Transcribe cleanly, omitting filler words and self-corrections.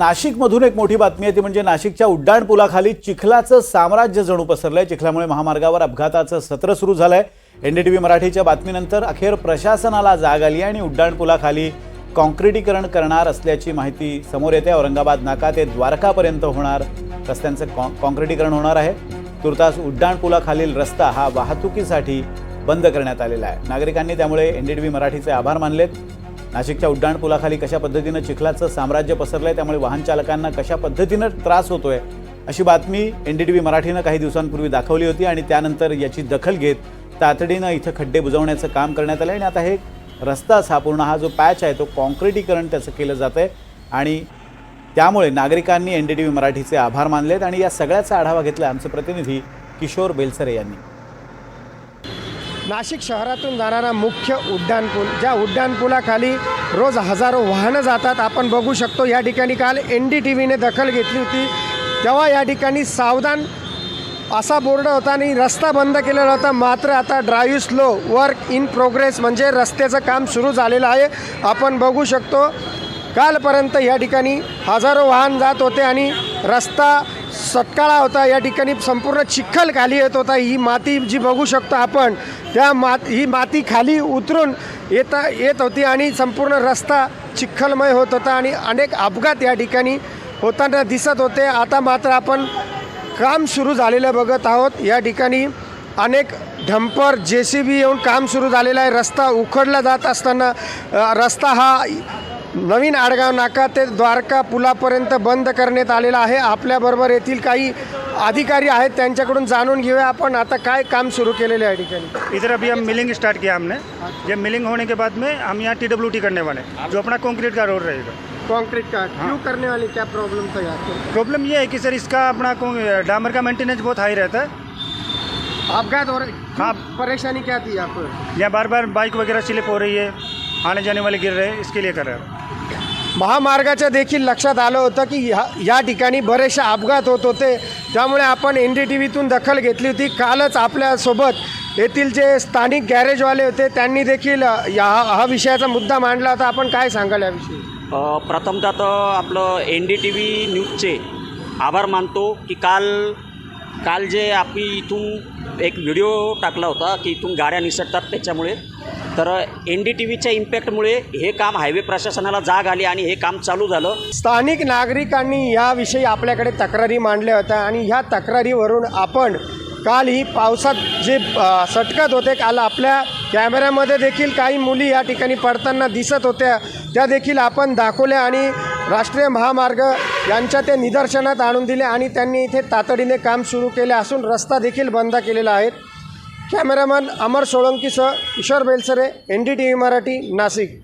नाशिकमधून एक मोठी बातमी आहे ती म्हणजे नाशिकच्या उड्डाणपुलाखाली चिखलाचं साम्राज्य जणू पसरलंय। चिखलामुळे महामार्गावर अपघाताचं सत्र सुरू झालंय। एनडीटीव्ही मराठीच्या बातमीनंतर अखेर प्रशासनाला जाग आली आणि उड्डाणपुलाखाली कॉन्क्रिटीकरण करणार असल्याची माहिती समोर येते। औरंगाबाद नाका ते द्वारकापर्यंत होणार रस्त्यांचं कॉन्क्रिटीकरण होणार आहे। तुर्तास उड्डाणपुलाखालील रस्ता हा वाहतुकीसाठी बंद करण्यात आलेला आहे। नागरिकांनी त्यामुळे एनडीटीव्ही मराठीचे आभार मानलेत। नाशिकच्या उड्डाणपुलाखाली कशा पद्धतीने चिखलाचं साम्राज्य पसरलंय त्यामुळे वाहन चालकांना कशा पद्धतीने त्रास होतोय अशी बातमी एनडीटीव्ही मराठीने काही दिवसांपूर्वी दाखवली होती आणि त्यानंतर याची दखल घेत तातडीने इथं खड्डे बुजवण्याचं काम करण्यात आलं आणि आता हे रस्ता पूर्ण हा जो पॅच आहे तो कॉन्क्रिटीकरण त्याचं केलं जातंय आणि त्यामुळे नागरिकांनी एनडीटीव्ही मराठीचे आभार मानलेत आणि या सगळ्याचा आढावा घेतला आमचे प्रतिनिधी किशोर बेलसरे यांनी। नाशिक शहरातून जाणारा मुख्य उड्डाणपूल, ज्या उड्डाणपुलाखाली रोज हजारो वाहनं जातात, आपण बघू शकतो। या ठिकाणी काल एनडीटीव्हीने दखल घेतली होती तेव्हा या ठिकाणी सावधान असा बोर्ड होता आणि रस्ता बंद केलेला होता। मात्र आता drive slow work in progress म्हणजे रस्त्याचं काम सुरू झालेलं आहे। आपण बघू शकतो कालपर्यंत या ठिकाणी हजारो वाहन जात होते आणि रस्ता सटकाळा होता। या ठिकाणी संपूर्ण चिखल खाली येत होता। ही माती जी बघू शकतो आपण ही माती खाली उतरून येत होती आणि संपूर्ण रस्ता चिखलमय होत होता आणि अनेक अपघात या ठिकाणी होताना दिसत होते। आता मात्र आपण काम सुरू झालेलं बघत आहोत। या ठिकाणी अनेक डंपर JCB येऊन काम सुरू झालेलं आहे। रस्ता उखडला जात असताना रस्ता हा नवीन आडगाव नाका ते द्वारका पुलापर्यंत बंद करण्यात आलेला आहे। आपल्याबरोबर येथील काही अधिकारी आहेत, त्यांच्याकडून जाणून घेऊया आपण आता काय काम सुरू केलेले आहे ठिकाणी। इधर अभी हम मिलिंग स्टार्ट किया हमने। ये मिलिंग होने के बाद में हम यहाँ TWT करने वाले हैं, जो अपना कंक्रीट का रोड रहेगा। कंक्रीट का क्यों करने वाली क्या प्रॉब्लम था यहाँ पे? प्रॉब्लम ये है कि सर इसका अपना डामर का मेंटेनेंस बहुत हाई रहता है। अपघात हो रहे? हाँ। परेशानी क्या थी यहाँ पर? यहाँ बार बार बाइक वगैरह स्लिप हो रही है, आने जाने वाले गिर रहे हैं, इसके लिए कर रहे हैं। महामार्गाच्या देखील लक्षात आलं होतं की या ठिकाणी बरेचसे अपघात होत होते, त्यामुळे आपण एनडीटीव्हीतून दखल घेतली होती। कालच आपल्यासोबत येथील जे स्थानिक गॅरेजवाले होते त्यांनी देखील हा विषयाचा मुद्दा मांडला होता। आपण काय सांगाल याविषयी? प्रथमतः तर आपलं NDTV न्यूजचे आभार मानतो की काल जे आपण इथून एक व्हिडिओ टाकला होता की इथून गाड्या निसटतात त्याच्यामुळे, तर NDTVच्या इम्पॅक्टमुळे हे काम हायवे प्रशासनाला जाग आली आणि हे काम चालू झालं। स्थानिक नागरिकांनी याविषयी आपल्याकडे तक्रारी मांडल्या होत्या आणि ह्या तक्रारीवरून आपण काल ही पावसात जे सटकत होते, काल आपल्या कॅमेऱ्यामध्ये देखील काही मुली या ठिकाणी पडताना दिसत होत्या, त्या देखील आपण दाखवल्या आणि राष्ट्रीय महामार्ग यांच्या ते निदर्शनात आणून दिले आणि त्यांनी इथे तातडीने काम सुरू केले असून रस्ता देखील बंद केलेला आहे। कॅमेरामन अमर सोळंकीसह किशोर बेलसरे, NDTV मराठी, नाशिक।